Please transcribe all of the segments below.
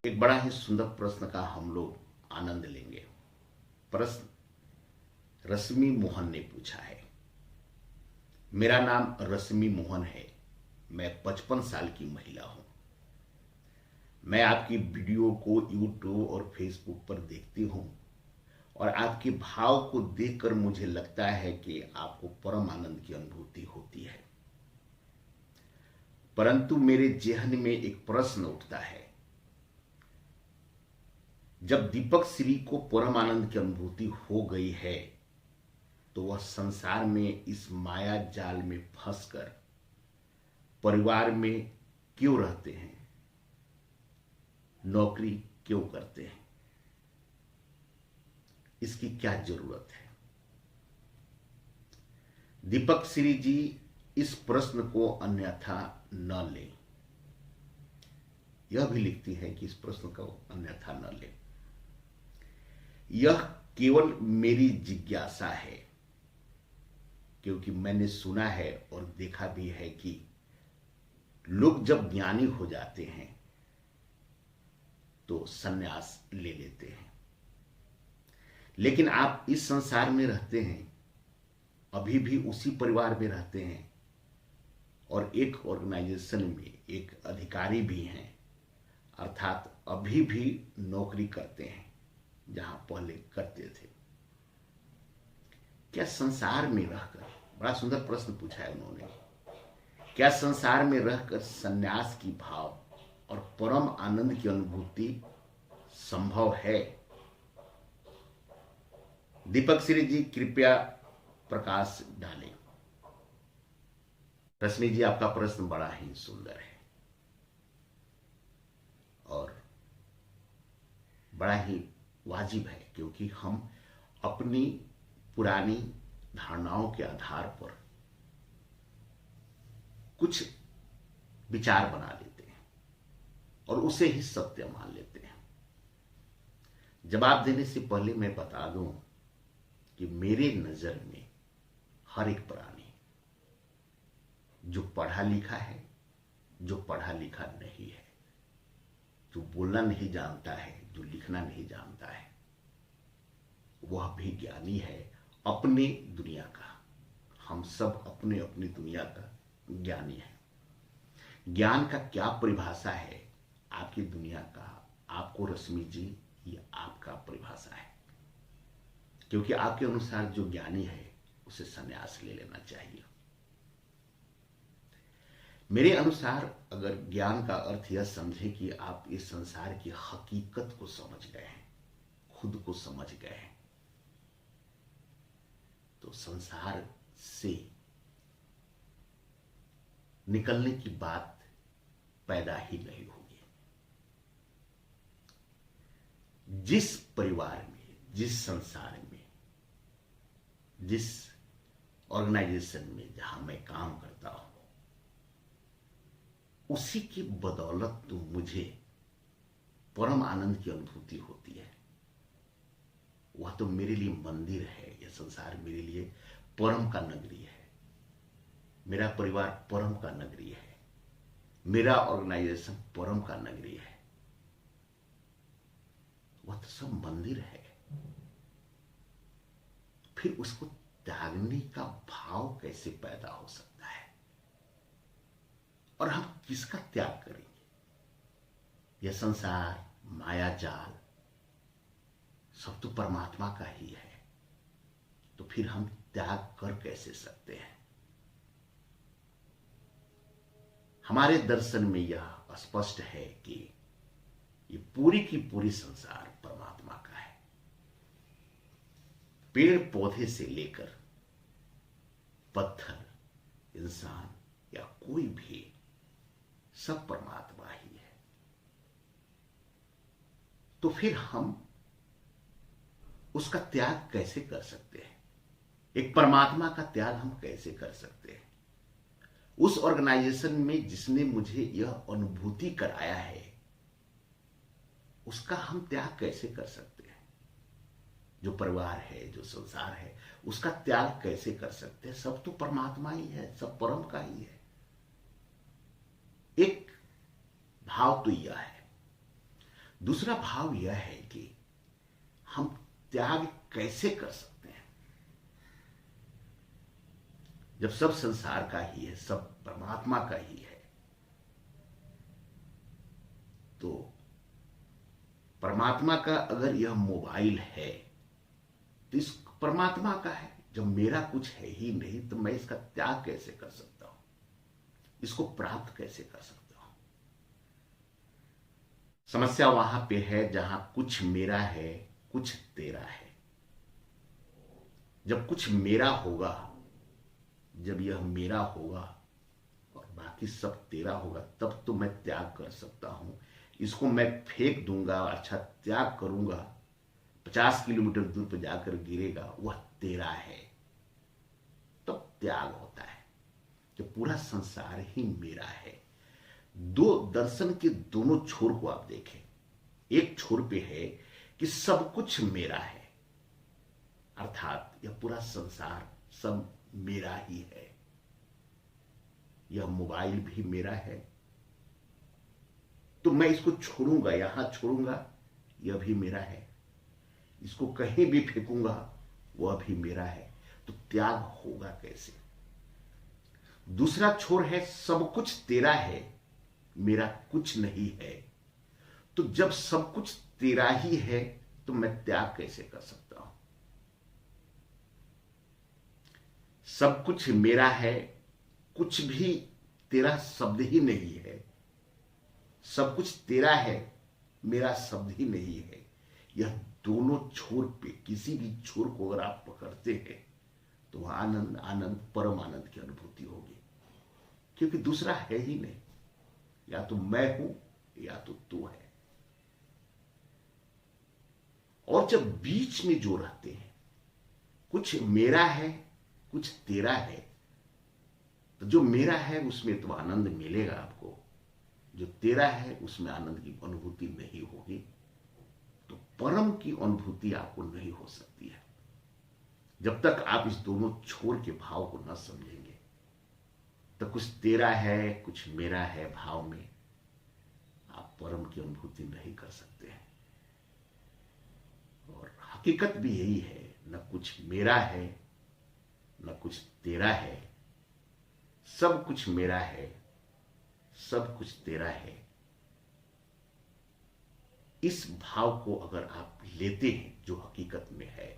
एक बड़ा ही सुंदर प्रश्न का हम लोग आनंद लेंगे। प्रश्न रश्मि मोहन ने पूछा है। मेरा नाम रश्मि मोहन है। मैं 55 साल की महिला हूं। मैं आपकी वीडियो को यूट्यूब और फेसबुक पर देखती हूं और आपके भाव को देखकर मुझे लगता है कि आपको परम आनंद की अनुभूति होती है। परंतु मेरे जेहन में एक प्रश्न उठता है। जब दीपक श्री को परम आनंद की अनुभूति हो गई है तो वह संसार में इस माया जाल में फंसकर परिवार में क्यों रहते हैं, नौकरी क्यों करते हैं, इसकी क्या जरूरत है? दीपक श्री जी इस प्रश्न को अन्यथा न लें। यह भी लिखती है कि इस प्रश्न को अन्यथा न लें। यह केवल मेरी जिज्ञासा है, क्योंकि मैंने सुना है और देखा भी है कि लोग जब ज्ञानी हो जाते हैं तो संन्यास ले लेते हैं। लेकिन आप इस संसार में रहते हैं, अभी भी उसी परिवार में रहते हैं और एक ऑर्गेनाइजेशन में एक अधिकारी भी हैं, अर्थात अभी भी नौकरी करते हैं जहां पहले करते थे। क्या संसार में रहकर, बड़ा सुंदर प्रश्न पूछा है उन्होंने, क्या संसार में रहकर संन्यास की भाव और परम आनंद की अनुभूति संभव है? दीपक श्री जी कृपया प्रकाश डालें। रश्मि जी, आपका प्रश्न बड़ा ही सुंदर है और बड़ा ही वाजिब है, क्योंकि हम अपनी पुरानी धारणाओं के आधार पर कुछ विचार बना लेते हैं और उसे ही सत्य मान लेते हैं। जवाब देने से पहले मैं बता दूं कि मेरे नजर में हर एक प्राणी, जो पढ़ा लिखा है, जो पढ़ा लिखा नहीं है, जो बोलना नहीं जानता है, जो लिखना नहीं जानता है, वह भी ज्ञानी है अपने दुनिया का। हम सब अपने अपनी दुनिया का ज्ञानी है। ज्ञान का क्या परिभाषा है आपकी दुनिया का, आपको रश्मि जी ये आपका परिभाषा है, क्योंकि आपके अनुसार जो ज्ञानी है उसे संन्यास ले लेना चाहिए। मेरे अनुसार अगर ज्ञान का अर्थ यह समझे कि आप इस संसार की हकीकत को समझ गए हैं, खुद को समझ गए हैं, तो संसार से निकलने की बात पैदा ही नहीं होगी। जिस परिवार में, जिस संसार में, जिस ऑर्गेनाइजेशन में जहां मैं काम करता हूं, उसी की बदौलत तो मुझे परम आनंद की अनुभूति होती है। वह तो मेरे लिए मंदिर है। यह संसार मेरे लिए परम का नगरी है। मेरा परिवार परम का नगरी है। मेरा ऑर्गेनाइजेशन परम का नगरी है। वह तो सब मंदिर है। फिर उसको त्यागने का भाव कैसे पैदा हो सकता है? और हम किसका त्याग करेंगे? यह संसार, माया जाल सब तो परमात्मा का ही है, तो फिर हम त्याग कर कैसे सकते हैं? हमारे दर्शन में यह स्पष्ट है कि ये पूरी की पूरी संसार परमात्मा का है। पेड़ पौधे से लेकर पत्थर, इंसान या कोई भी, सब परमात्मा ही है। तो फिर हम उसका त्याग कैसे कर सकते हैं? एक परमात्मा का त्याग हम कैसे कर सकते हैं? उस ऑर्गेनाइजेशन में जिसने मुझे यह अनुभूति कराया है, उसका हम त्याग कैसे कर सकते हैं? जो परिवार है, जो संसार है, उसका त्याग कैसे कर सकते हैं? सब तो परमात्मा ही है, सब परम का ही है। एक भाव तो यह है। दूसरा भाव यह है कि हम त्याग कैसे कर सकते हैं। जब सब संसार का ही है, सब परमात्मा का ही है, तो परमात्मा का अगर यह मोबाइल है तो इस परमात्मा का है। जब मेरा कुछ है ही नहीं तो मैं इसका त्याग कैसे कर सकता हूं, इसको प्राप्त कैसे कर सकता हूं। समस्या वहां पे है जहां कुछ मेरा है, कुछ तेरा है। जब कुछ मेरा होगा, जब यह मेरा होगा और बाकी सब तेरा होगा, तब तो मैं त्याग कर सकता हूं। इसको मैं फेंक दूंगा, अच्छा त्याग करूंगा, 50 किलोमीटर दूर पर जाकर गिरेगा, वह तेरा है, तब त्याग होता है कि पूरा संसार ही मेरा है। दो दर्शन के दोनों छोर को आप देखें। एक छोर पे है कि सब कुछ मेरा है, अर्थात यह पूरा संसार सब मेरा ही है। यह मोबाइल भी मेरा है, तो मैं इसको छोड़ूंगा, यहां छोड़ूंगा, यह भी मेरा है। इसको कहीं भी फेंकूंगा, वह भी मेरा है। तो त्याग होगा कैसे। दूसरा छोर है सब कुछ तेरा है, मेरा कुछ नहीं है। तो जब सब कुछ तेरा ही है तो मैं त्याग कैसे कर सकता हूं। सब कुछ मेरा है, कुछ भी तेरा शब्द ही नहीं है। सब कुछ तेरा है, मेरा शब्द ही नहीं है। यह दोनों छोर पे किसी भी छोर को अगर आप पकड़ते हैं तो वह आनंद आनंद परम आनंद की अनुभूति होगी, क्योंकि दूसरा है ही नहीं। या तो मैं हूं या तो तू है। और जब बीच में जो रहते हैं, कुछ मेरा है कुछ तेरा है, तो जो मेरा है उसमें तो आनंद मिलेगा आपको, जो तेरा है उसमें आनंद की अनुभूति नहीं होगी। तो परम की अनुभूति आपको नहीं हो सकती है जब तक आप इस दोनों छोर के भाव को न समझेंगे। तो कुछ तेरा है कुछ मेरा है भाव में आप परम की अनुभूति नहीं कर सकते हैं। और हकीकत भी यही है, न कुछ मेरा है न कुछ तेरा है, सब कुछ मेरा है, सब कुछ तेरा है। इस भाव को अगर आप लेते हैं जो हकीकत में है,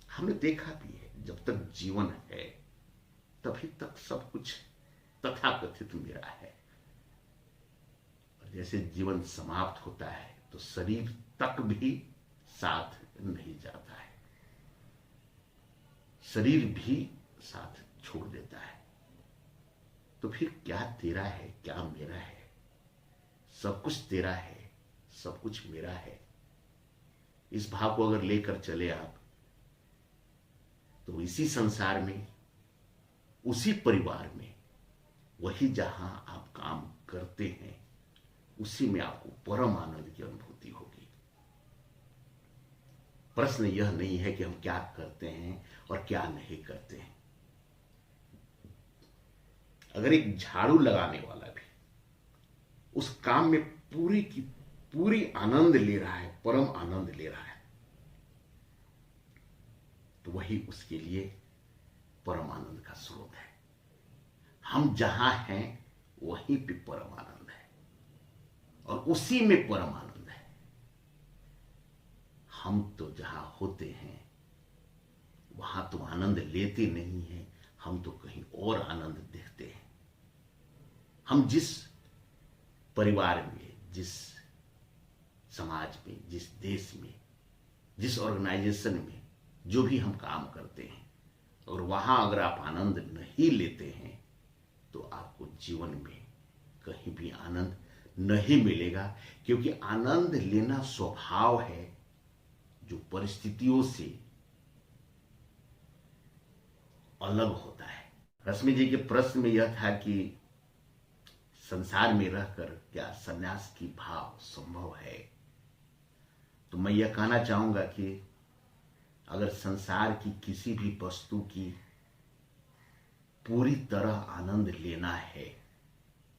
हमने देखा भी है, जब तक जीवन है तभी तक सब कुछ तथाकथित मेरा है। और जैसे जीवन समाप्त होता है तो शरीर तक भी साथ नहीं जाता है, शरीर भी साथ छोड़ देता है। तो फिर क्या तेरा है क्या मेरा है। सब कुछ तेरा है सब कुछ मेरा है। इस भाव को अगर लेकर चले आप तो इसी संसार में, उसी परिवार में, वही जहां आप काम करते हैं, उसी में आपको परम आनंद की अनुभूति होगी। प्रश्न यह नहीं है कि हम क्या करते हैं और क्या नहीं करते हैं। अगर एक झाड़ू लगाने वाला भी उस काम में पूरी की पूरी आनंद ले रहा है, परम आनंद ले रहा है, तो वही उसके लिए परम आनंद का स्रोत है। हम जहां हैं वहीं पे परम आनंद है और उसी में परम आनंद है। हम तो जहां होते हैं वहां तो आनंद लेते नहीं हैं, हम तो कहीं और आनंद देखते हैं। हम जिस परिवार में, जिस समाज में, जिस देश में, जिस ऑर्गेनाइजेशन में जो भी हम काम करते हैं, और वहां अगर आप आनंद नहीं लेते हैं तो आपको जीवन में कहीं भी आनंद नहीं मिलेगा। क्योंकि आनंद लेना स्वभाव है जो परिस्थितियों से अलग होता है। रश्मि जी के प्रश्न में यह था कि संसार में रहकर क्या संन्यास की भाव संभव है। तो मैं यह कहना चाहूंगा कि अगर संसार की किसी भी वस्तु की पूरी तरह आनंद लेना है,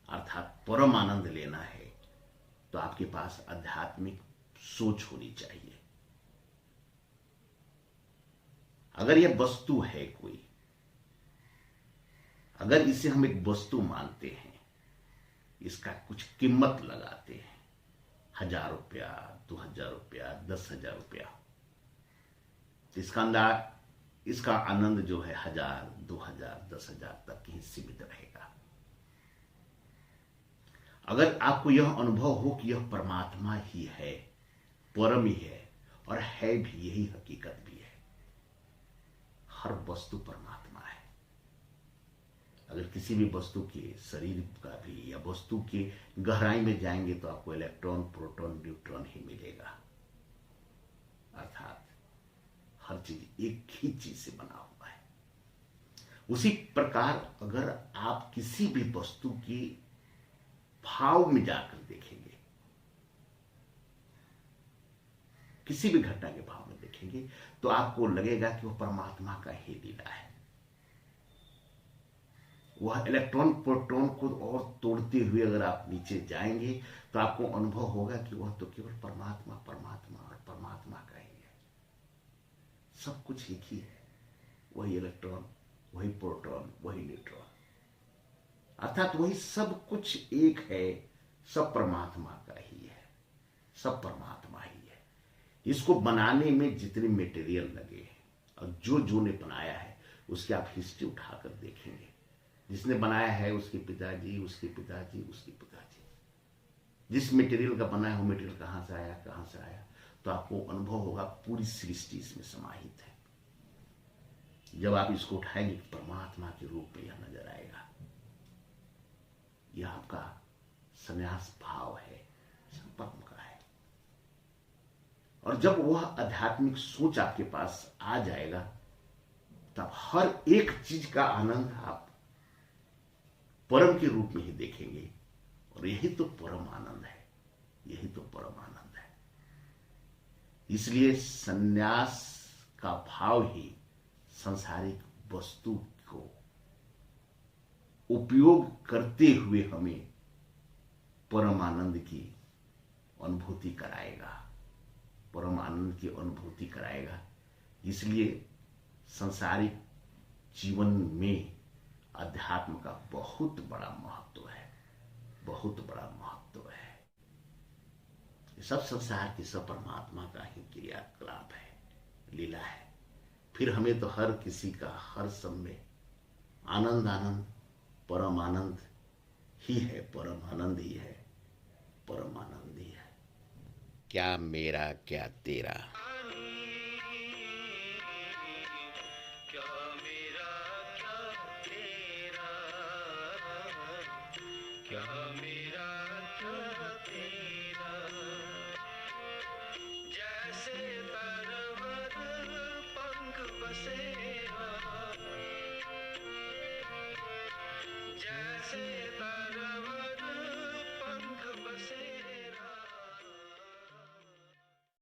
अर्थात परम आनंद लेना है, तो आपके पास आध्यात्मिक सोच होनी चाहिए। अगर यह वस्तु है कोई, अगर इसे हम एक वस्तु मानते हैं, इसका कुछ कीमत लगाते हैं, 1,000 रुपया, 2,000 रुपया, 10,000 रुपया, तो इसका अंदाज, इसका आनंद जो है 1,000, 2,000, 10,000 तक ही सीमित रहेगा। अगर आपको यह अनुभव हो कि यह परमात्मा ही है, परम ही है, और है भी, यही हकीकत भी है, हर वस्तु परमात्मा है। अगर किसी भी वस्तु के शरीर का भी या वस्तु की गहराई में जाएंगे तो आपको इलेक्ट्रॉन, प्रोटॉन, न्यूट्रॉन ही मिलेगा। अर्थात हर चीज एक ही चीज से बना हुआ है। उसी प्रकार अगर आप किसी भी वस्तु की भाव में जाकर देखेंगे, किसी भी घटना के भाव में देखेंगे, तो आपको लगेगा कि वह परमात्मा का ही लीला है। वह इलेक्ट्रॉन प्रोटॉन को और तोड़ते हुए अगर आप नीचे जाएंगे तो आपको अनुभव होगा कि वह तो केवल परमात्मा, परमात्मा और परमात्मा का ही है। सब कुछ एक ही है, वही इलेक्ट्रॉन, वही प्रोटॉन, वही न्यूट्रॉन, अर्थात वही सब कुछ एक है। सब परमात्मा का ही है, सब परमात्मा ही है। इसको बनाने में जितने मटेरियल लगे और जो ने बनाया है, उसकी आप हिस्ट्री उठाकर देखेंगे। जिसने बनाया है उसके पिताजी, उसके पिताजी, उसके पिताजी, जिस मटेरियल का बना है वो मटेरियल कहां से आया, कहां से आया, तो आपको अनुभव होगा पूरी सृष्टि इसमें समाहित है। जब आप इसको उठाएंगे परमात्मा के रूप में यह नजर आएगा। यह आपका संन्यास भाव है, संपर्क का है। और जब वह आध्यात्मिक सोच आपके पास आ जाएगा, तब हर एक चीज का आनंद आप परम के रूप में ही देखेंगे। और यही तो परम आनंद है, यही तो परम आनंद है। इसलिए संन्यास का भाव ही सांसारिक वस्तु को उपयोग करते हुए हमें परम आनंद की अनुभूति कराएगा, परम आनंद की अनुभूति कराएगा। इसलिए सांसारिक जीवन में अध्यात्म का बहुत बड़ा महत्व है, बहुत बड़ा महत्व है। ये सब संसार की, सब परमात्मा का ही क्रियाकलाप है, लीला है। फिर हमें तो हर किसी का हर समय आनंद, आनंद, परम आनंद ही है, परम आनंद ही है, परम आनंद ही है। क्या मेरा क्या तेरा।